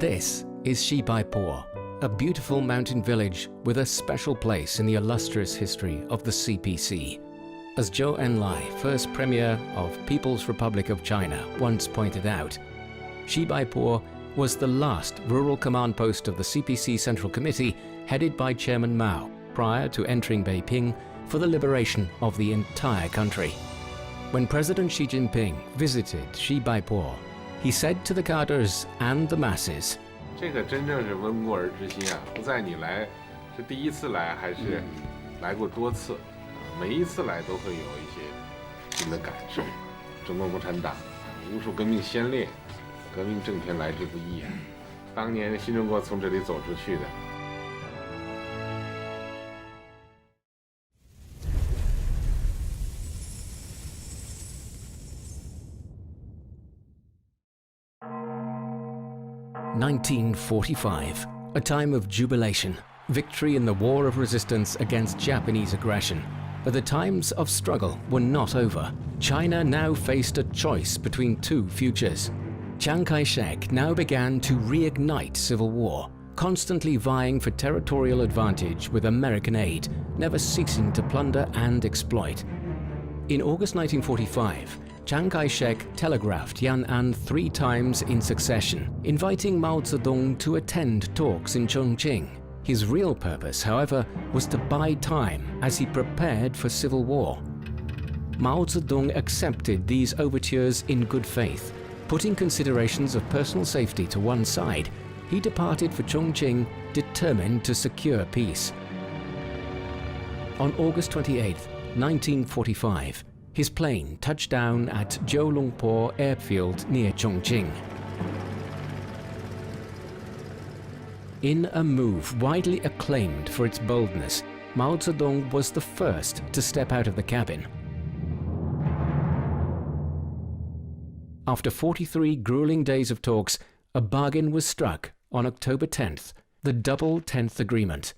This is Beiping, a beautiful mountain village with a special place in the illustrious history of the CPC. As Zhou Enlai, first Premier of People's Republic of China, once pointed out, Beiping was the last rural command post of the CPC Central Committee headed by Chairman Mao prior to entering Beiping for the liberation of the entire country. When President Xi Jinping visited Beiping, he said to the cadres and the masses, 这个真正是温故而知新啊！不在你来是第一次来，还是来过多次，每一次来都会有一些新的感受。中国共产党无数革命先烈，革命政权来之不易啊！当年新中国从这里走出去的。1945, a time of jubilation, victory in the war of resistance against Japanese aggression. But the times of struggle were not over. China now faced a choice between two futures. Chiang Kai-shek now began to reignite civil war, constantly vying for territorial advantage with American aid, never ceasing to plunder and exploit. In August 1945, Chiang Kai-shek telegraphed Yan'an 3 times in succession, inviting Mao Zedong to attend talks in Chongqing. His real purpose, however, was to buy time as he prepared for civil war. Mao Zedong accepted these overtures in good faith. Putting considerations of personal safety to one side, he departed for Chongqing determined to secure peace. On August 28, 1945, his plane touched down at Jiulongpo airfield near Chongqing. In a move widely acclaimed for its boldness, Mao Zedong was the first to step out of the cabin. After 43 grueling days of talks, a bargain was struck on October 10th, the Double 10th Agreement.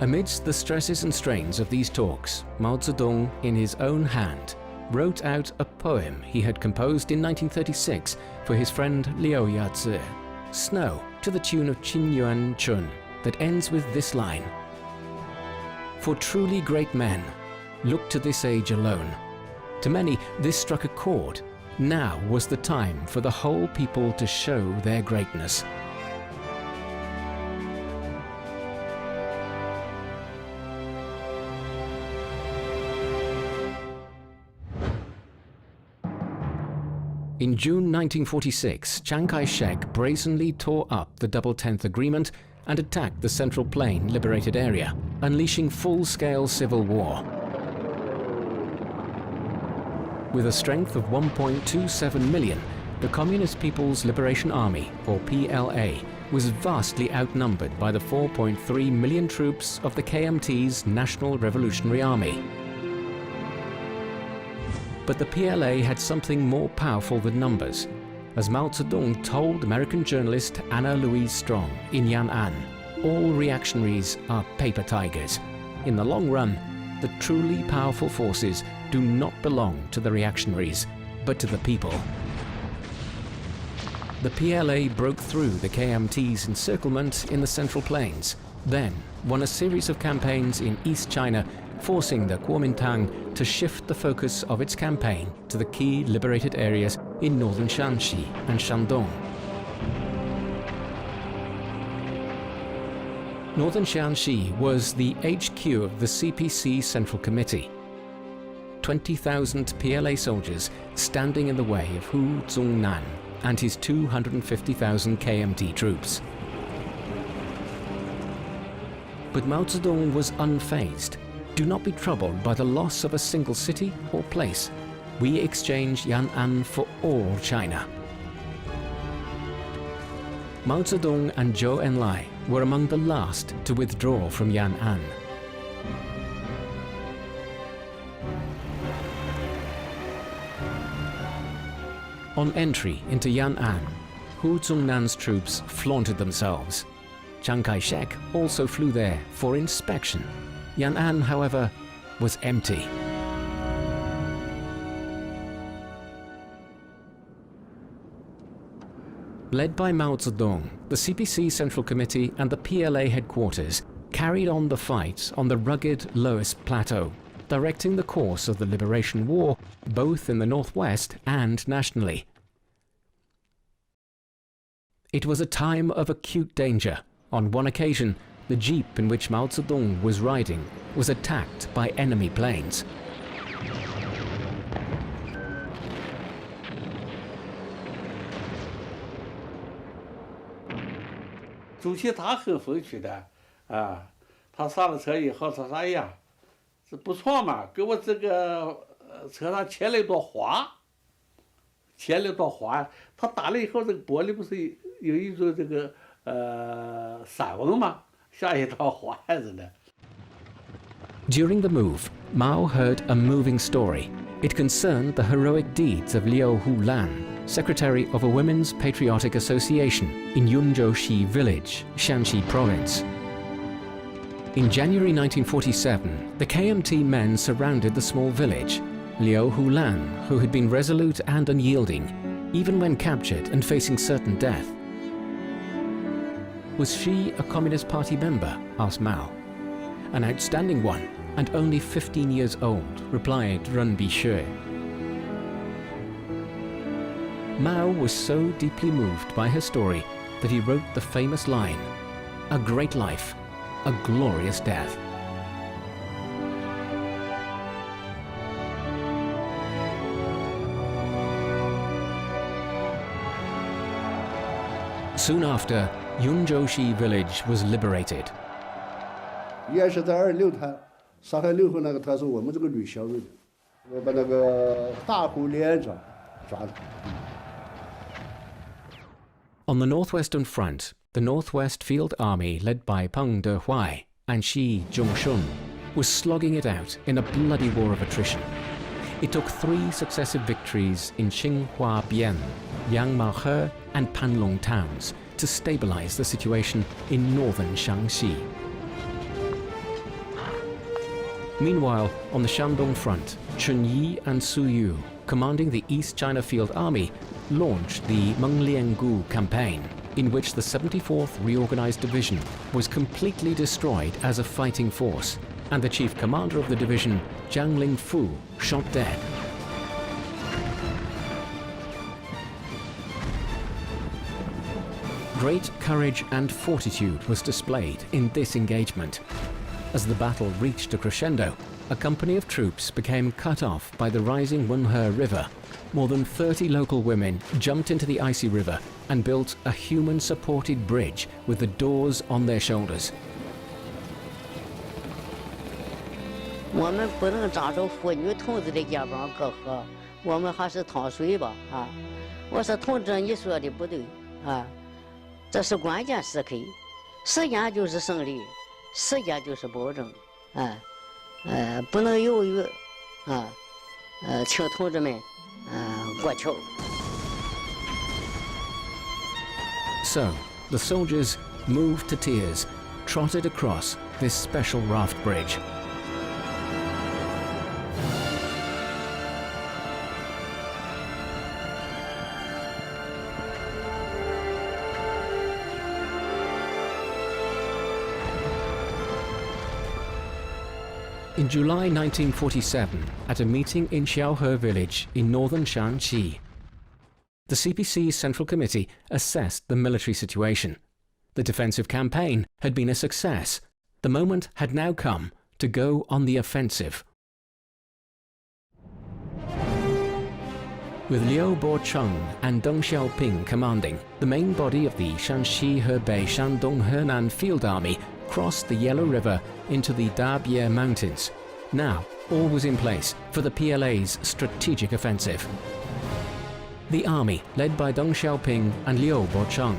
Amidst the stresses and strains of these talks, Mao Zedong, in his own hand, wrote out a poem he had composed in 1936 for his friend Liu Yangtze, Snow, to the tune of Qin Yuan Chun, that ends with this line: For truly great men, look to this age alone. To many, this struck a chord. Now was the time for the whole people to show their greatness. In June 1946, Chiang Kai-shek brazenly tore up the Double 10th Agreement and attacked the Central Plain liberated area, unleashing full-scale civil war. With a strength of 1.27 million, the Communist People's Liberation Army, or PLA, was vastly outnumbered by the 4.3 million troops of the KMT's National Revolutionary Army. But the PLA had something more powerful than numbers. As Mao Zedong told American journalist Anna Louise Strong in Yan'an, all reactionaries are paper tigers. In the long run, the truly powerful forces do not belong to the reactionaries, but to the people. The PLA broke through the KMT's encirclement in the Central Plains, then won a series of campaigns in East China, forcing the Kuomintang to shift the focus of its campaign to the key liberated areas in northern Shanxi and Shandong. Northern Shanxi was the HQ of the CPC Central Committee. 20,000 PLA soldiers standing in the way of Hu Zongnan and his 250,000 KMT troops. But Mao Zedong was unfazed. Do not be troubled by the loss of a single city or place. We exchange Yan'an for all China. Mao Zedong and Zhou Enlai were among the last to withdraw from Yan'an. On entry into Yan'an, Hu Zongnan's troops flaunted themselves. Chiang Kai-shek also flew there for inspection. Yan'an, however, was empty. Led by Mao Zedong, the CPC Central Committee and the PLA headquarters carried on the fight on the rugged Loess Plateau, directing the course of the Liberation War both in the northwest and nationally. It was a time of acute danger. On one occasion, the jeep in which Mao Zedong was riding was attacked by enemy planes. 主席他很风趣的，他上了车以后，他说：“哎呀，这不错嘛，给我这个车上贴了一朵花，贴了一朵花。他打了以后，这个玻璃不是有一种这个闪纹嘛，像一朵花似的。” During the move, Mao heard a moving story. It concerned the heroic deeds of Liu Hulan, secretary of a women's patriotic association in Yangtze village, Shanxi province. In January 1947, the KMT men surrounded the small village. Liu Hulan, who had been resolute and unyielding, even when captured and facing certain death. Was she a Communist Party member? Asked Mao. An outstanding one, and only 15 years old, replied Run Bishui. Mao was so deeply moved by her story that he wrote the famous line, "A great life, a glorious death." Soon after, Yangtze village was liberated. 也是在26滩杀害6户那个，他是我们这个旅小队的，我把那个大户连长抓的。On the northwestern front, the Northwest Field Army led by Peng Dehuai and Shi Zhongshun was slogging it out in a bloody war of attrition. It took 3 successive victories in Xinhuabian, Yangmahe and Panlong towns to stabilize the situation in northern Shaanxi. Meanwhile, on the Shandong front, Chen Yi and Su Yu, commanding the East China Field Army, launched the Mengliangu campaign, in which the 74th Reorganized Division was completely destroyed as a fighting force, and the chief commander of the division, Jiang Lingfu, shot dead. Great courage and fortitude was displayed in this engagement. As the battle reached a crescendo, a company of troops became cut off by the rising Wenhe River. More than 30 local women jumped into the icy river and built a human-supported bridge with the doors on their shoulders. 我们不能仗着妇女同志的肩膀隔阂，我们还是趟水吧啊！我说同志，你说的不对啊，这是关键时刻，时间就是胜利，时间就是保证，不能犹豫啊，请同志们过桥。 So, the soldiers, moved to tears, trotted across this special raft bridge. In July 1947, at a meeting in Xiaohe village in northern Shaanxi, the CPC Central Committee assessed the military situation. The defensive campaign had been a success. The moment had now come to go on the offensive. With Liu Bocheng and Deng Xiaoping commanding, the main body of the Shanxi, Hebei, Shandong, Henan Field Army crossed the Yellow River into the Dabie Mountains. Now, all was in place for the PLA's strategic offensive. The army, led by Deng Xiaoping and Liu Bocheng,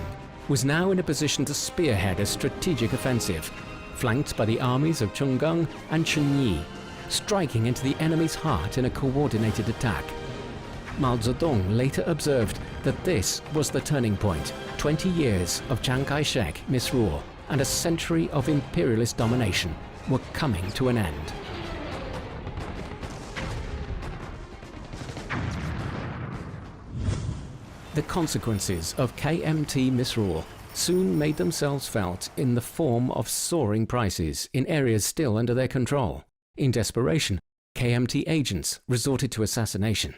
was now in a position to spearhead a strategic offensive, flanked by the armies of Chonggang and Chen Yi, striking into the enemy's heart in a coordinated attack. Mao Zedong later observed that this was the turning point. 20 years of Chiang Kai-shek misrule and a century of imperialist domination were coming to an end. The consequences of KMT misrule soon made themselves felt in the form of soaring prices in areas still under their control. In desperation, KMT agents resorted to assassination.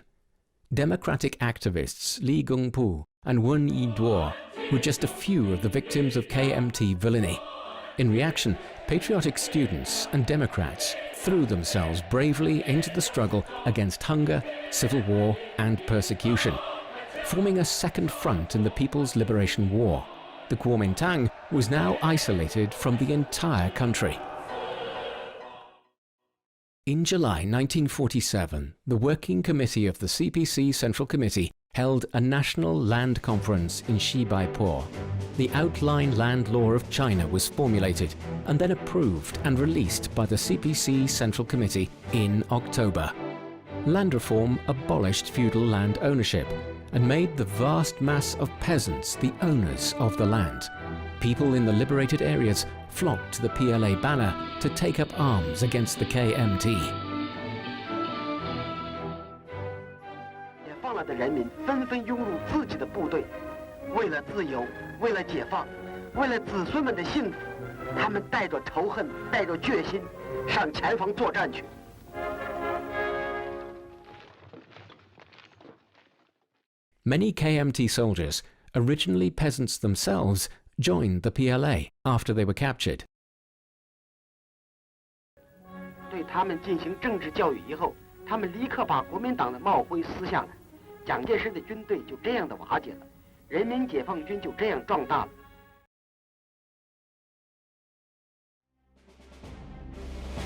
Democratic activists Li Gongpu and Wen Yiduo were just a few of the victims of KMT villainy. In reaction, patriotic students and Democrats threw themselves bravely into the struggle against hunger, civil war, and persecution, forming a second front in the People's Liberation War. The Kuomintang was now isolated from the entire country. In July 1947, the Working Committee of the CPC Central Committee held a national land conference in Xibaipo. The outline land law of China was formulated and then approved and released by the CPC Central Committee in October. Land reform abolished feudal land ownership and made the vast mass of peasants the owners of the land. People in the liberated areas flocked to the PLA banner to take up arms against the KMT. 解放了的人民纷纷涌入自己的部队，为了自由，为了解放，为了子孙们的幸福，他们带着仇恨，带着决心，上前方作战去。 Many KMT soldiers, originally peasants themselves, joined the PLA after they were captured. 对他们进行政治教育以后，他们立刻把国民党的帽徽撕下来，蒋介石的军队就这样的瓦解了，人民解放军就这样壮大了。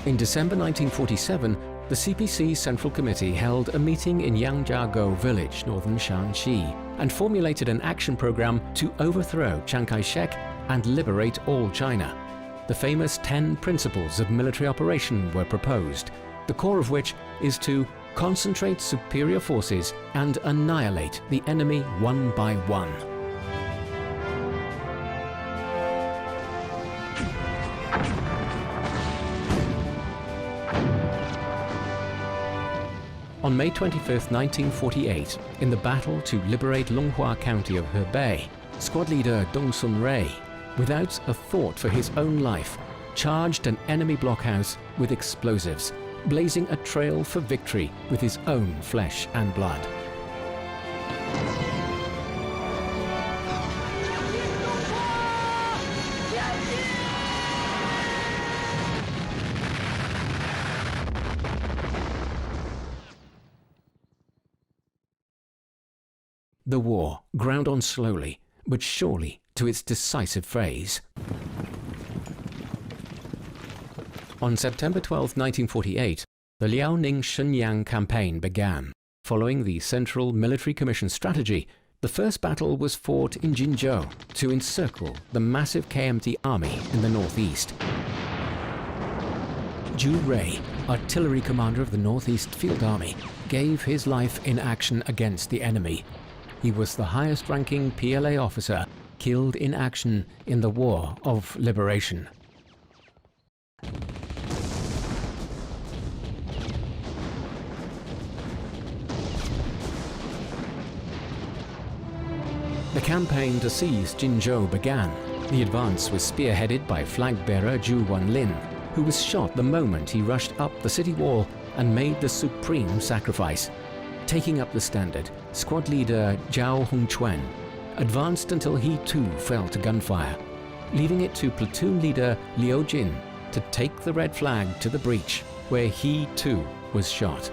In December 1947, the CPC Central Committee held a meeting in Yangzhe village, northern Shanxi, and formulated an action program to overthrow Chiang Kai-shek and liberate all China. The famous 10 principles of military operation were proposed, the core of which is to concentrate superior forces and annihilate the enemy one by one. On May 25, 1948, in the battle to liberate Longhua County of Hebei, squad leader Dong Sun-rei, without a thought for his own life, charged an enemy blockhouse with explosives, blazing a trail for victory with his own flesh and blood. The war ground on slowly, but surely, to its decisive phase. On September 12, 1948, the Liaoning Shenyang campaign began. Following the Central Military Commission strategy, the first battle was fought in Jinzhou to encircle the massive KMT army in the northeast. Zhu Rui, artillery commander of the Northeast Field Army, gave his life in action against the enemy. He was the highest-ranking PLA officer killed in action in the War of Liberation. The campaign to seize Jinzhou began. The advance was spearheaded by flag-bearer Zhu Wanlin, who was shot the moment he rushed up the city wall and made the supreme sacrifice. Taking up the standard, squad leader Zhao Hongquan advanced until he too fell to gunfire, leaving it to platoon leader Liu Jin to take the red flag to the breach, where he too was shot.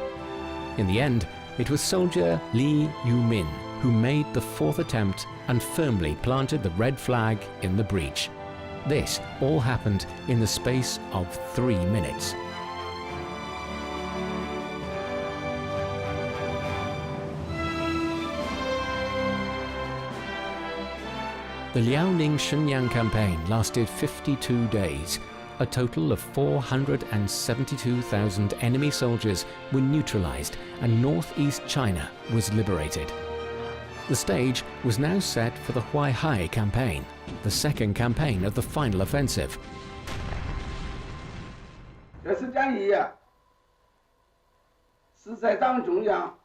In the end, it was soldier Li Yumin who made the fourth attempt and firmly planted the red flag in the breach. This all happened in the space of 3 minutes. The Liaoning Shenyang campaign lasted 52 days. A total of 472,000 enemy soldiers were neutralized and northeast China was liberated. The stage was now set for the Huaihai campaign, the second campaign of the final offensive. 这次战役是在党中央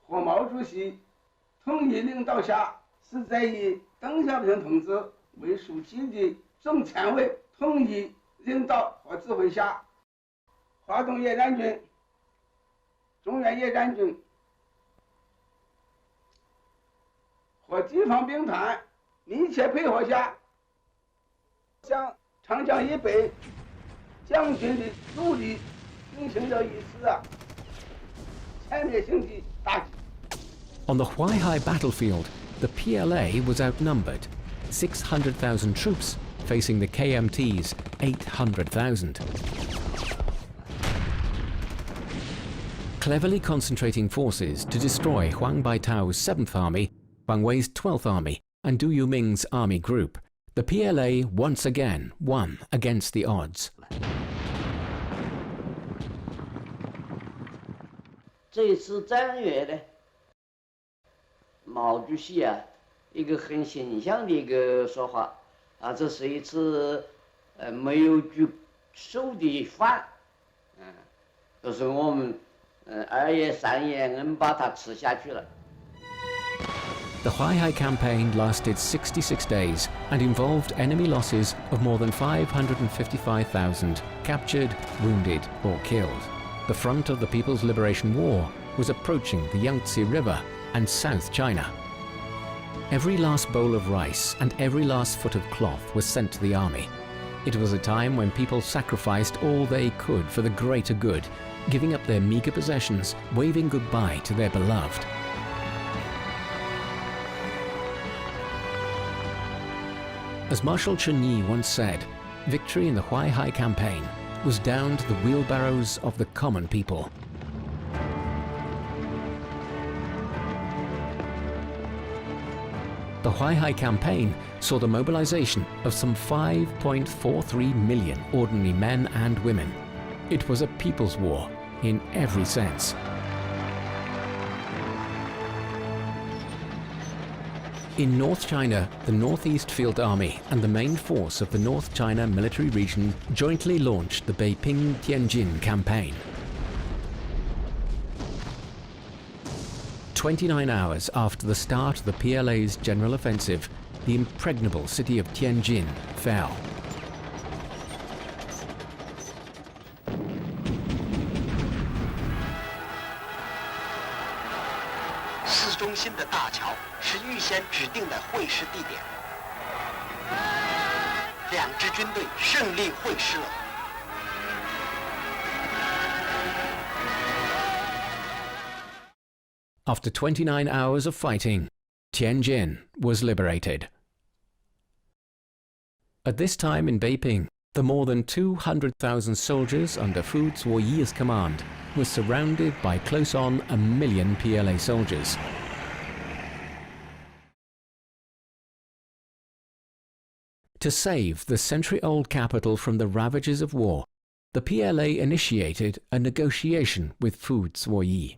和毛主席统一领导下，是在以邓小平同志为书记的总前委统一领导和指挥下，华东野战军、中原野战军和地方兵团密切配合下，向长江以北将军的主力进行了一次歼灭性的打击。 On the Huaihai battlefield, the PLA was outnumbered, 600,000 troops facing the KMT's 800,000. Cleverly concentrating forces to destroy Huang Baitao's 7th Army, Huang Wei's 12th Army, and Du Yuming's army group, the PLA once again won against the odds. 这次战役呢，毛主席啊，一个很形象的一个说法啊，这是一次没有举手的饭，就是我们2夜3夜硬把它吃下去了。 The Huaihai campaign lasted 66 days and involved enemy losses of more than 555,000 captured, wounded or killed. The front of the People's Liberation War was approaching the Yangtze River and South China. Every last bowl of rice and every last foot of cloth was sent to the army. It was a time when people sacrificed all they could for the greater good, giving up their meager possessions, waving goodbye to their beloved. As Marshal Chen Yi once said, victory in the Huaihai campaign was down to the wheelbarrows of the common people. The Huaihai campaign saw the mobilization of some 5.43 million ordinary men and women. It was a people's war in every sense. In North China, the Northeast Field Army and the main force of the North China military region jointly launched the Beiping-Tianjin campaign. 29 hours after the start of the PLA's general offensive, the impregnable city of Tianjin fell. 市中心的大桥是预先指定的会师地点，两支军队胜利会师了。 After 29 hours of fighting, Tianjin was liberated. At this time in Beiping, the more than 200,000 soldiers under Fu Zuoyi's command were surrounded by close on 1 million PLA soldiers. To save the century-old capital from the ravages of war, the PLA initiated a negotiation with Fu Zuoyi.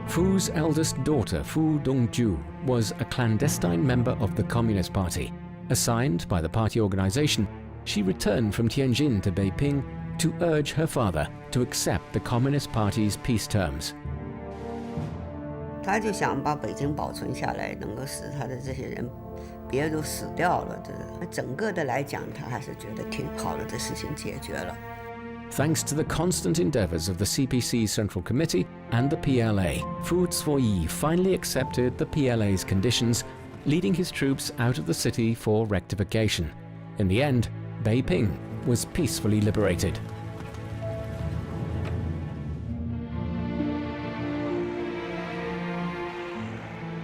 Fu's eldest daughter, Fu Dongju, was a clandestine member of the Communist Party. Assigned by the party organization, she returned from Tianjin to Beiping to urge her father to accept the Communist Party's peace terms. 他就想把北京保存下来，能够使他的这些人别都死掉了。整个的来讲，他还是觉得挺好的，这事情解决了。 Thanks to the constant endeavors of the CPC Central Committee and the PLA, Fu Zuoyi finally accepted the PLA's conditions, leading his troops out of the city for rectification. In the end, Beiping was peacefully liberated.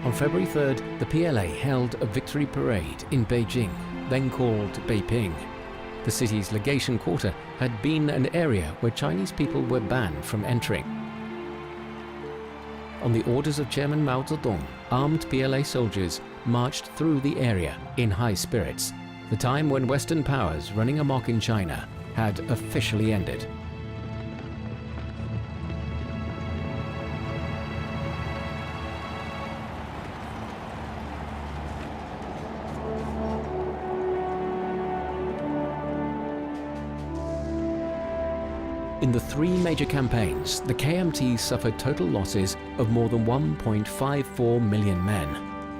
On February 3rd, the PLA held a victory parade in Beijing, then called Beiping. The city's legation quarter had been an area where Chinese people were banned from entering. On the orders of Chairman Mao Zedong, armed PLA soldiers marched through the area in high spirits. The time when Western powers running amok in China had officially ended. In the three major campaigns, the KMT suffered total losses of more than 1.54 million men.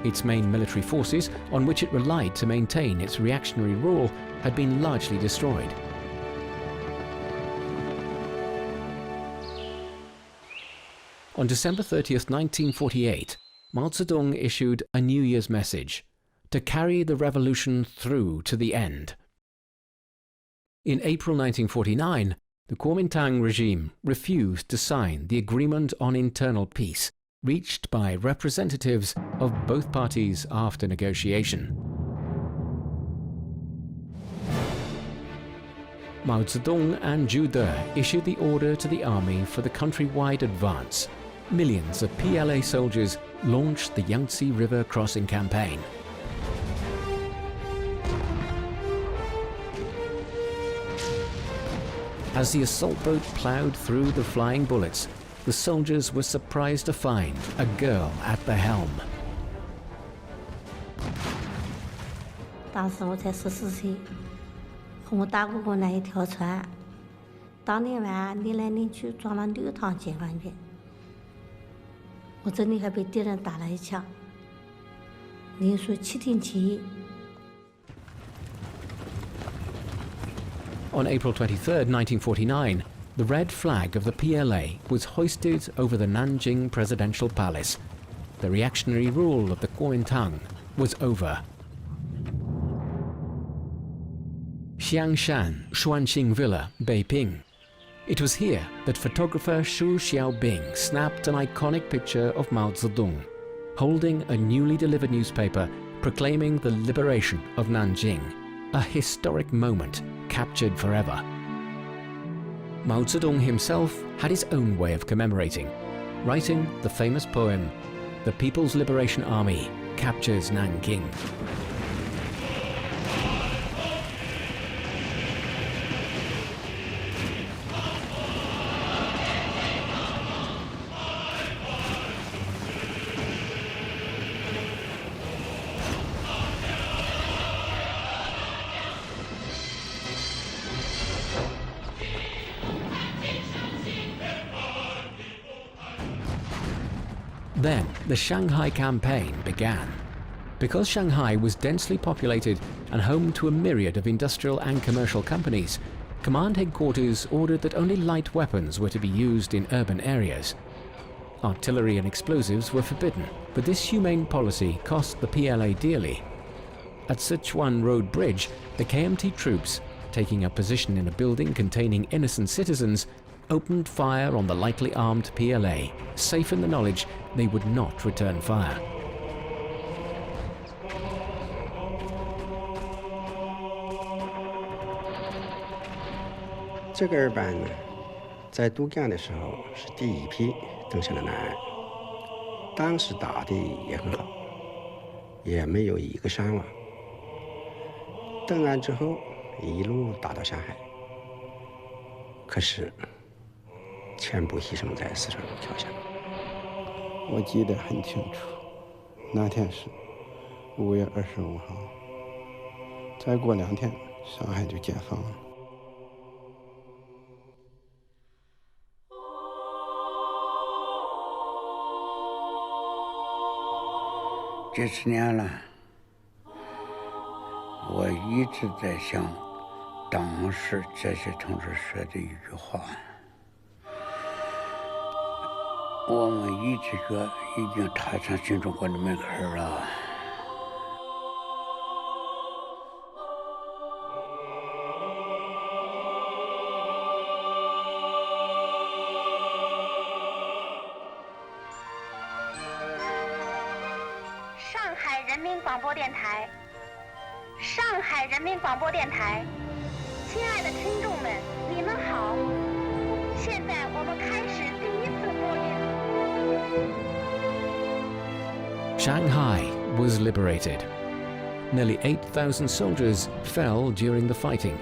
Its main military forces, on which it relied to maintain its reactionary rule, had been largely destroyed. On December 30th, 1948, Mao Zedong issued a New Year's message: to carry the revolution through to the end. In April 1949, the Kuomintang regime refused to sign the Agreement on Internal Peace, reached by representatives of both parties after negotiation. Mao Zedong and Zhu De issued the order to the army for the countrywide advance. Millions of PLA soldiers launched the Yangtze River crossing campaign. As the assault boat ploughed through the flying bullets, the soldiers were surprised to find a girl at the helm. 当时我才14岁，和我大姑姑那一条船，当年晚拧来拧去撞了6趟解放军，我这里还被敌人打了一枪，连续7天7夜。 On April 23, 1949, the red flag of the PLA was hoisted over the Nanjing presidential palace. The reactionary rule of the Kuomintang was over. Xiangshan Xuanxing Villa, Beiping. It was here that photographer Xu Xiaobing snapped an iconic picture of Mao Zedong, holding a newly delivered newspaper proclaiming the liberation of Nanjing, a historic moment captured forever. Mao Zedong himself had his own way of commemorating, writing the famous poem, "The People's Liberation Army Captures Nanking." Then the Shanghai campaign began. Because Shanghai was densely populated and home to a myriad of industrial and commercial companies, command headquarters ordered that only light weapons were to be used in urban areas. Artillery and explosives were forbidden, but this humane policy cost the PLA dearly. At Sichuan Road Bridge, the KMT troops, taking a position in a building containing innocent citizens, opened fire on the lightly armed PLA, safe in the knowledge they would not return fire.这个二班呢，在渡江的时候是第一批登上了南岸，当时打的也很好，也没有一个伤亡。登岸之后一路打到上海，可是全部牺牲在四川路桥下。我记得很清楚，那天是5月25号，再过2天，上海就解放了。这10年了，我一直在想当时这些同志说的一句话。我们一只脚已经踏上新中国的门槛了。上海人民广播电台，上海人民广播电台，亲爱的听众们，你们好！现在我们开始第1次播音。Shanghai was liberated. Nearly 8,000 soldiers fell during the fighting.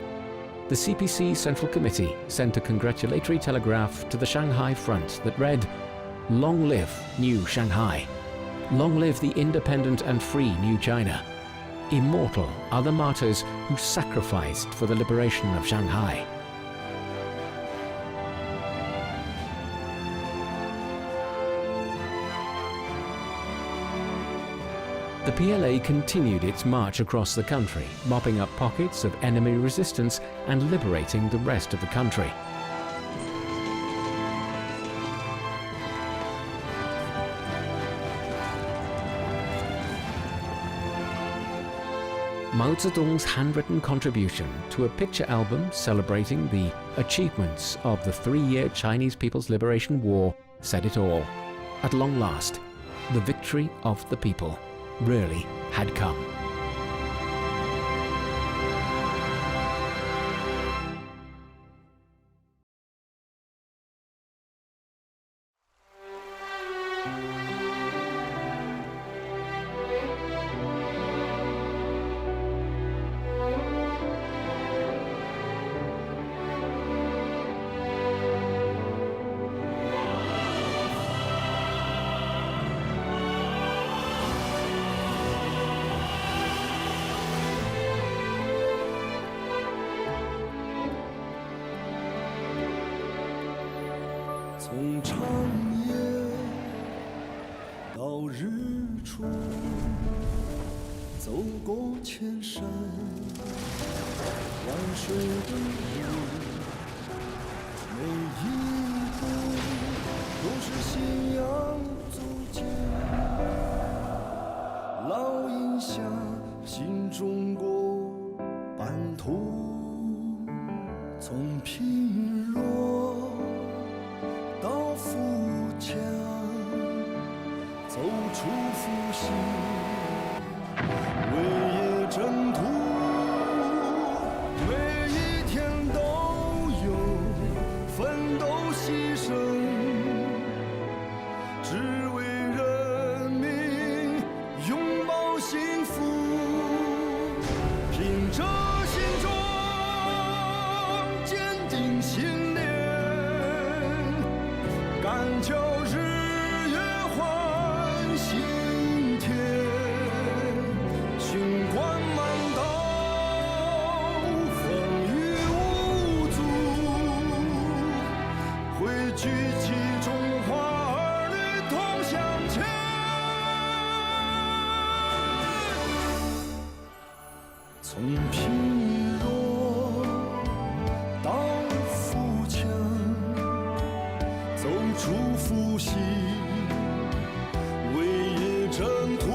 The CPC Central Committee sent a congratulatory telegraph to the Shanghai front that read, "Long live New Shanghai. Long live the independent and free New China. Immortal are the martyrs who sacrificed for the liberation of Shanghai." The PLA continued its march across the country, mopping up pockets of enemy resistance and liberating the rest of the country. Mao Zedong's handwritten contribution to a picture album celebrating the achievements of the 3-year Chinese People's Liberation War said it all. At long last, the victory of the people really had come.从长夜到日出，走过千山万水的路，每一步都是信仰足迹，烙印下新中国版图。从贫弱到富强，走出复兴，为业征途，每一天都有奋斗牺牲，只为人民拥抱幸福，凭着心中坚定信念，敢叫日月换新天，循关漫道，风雨无阻，汇聚起中华儿女同向前。从贫弱到富强，走出复兴，为业征途。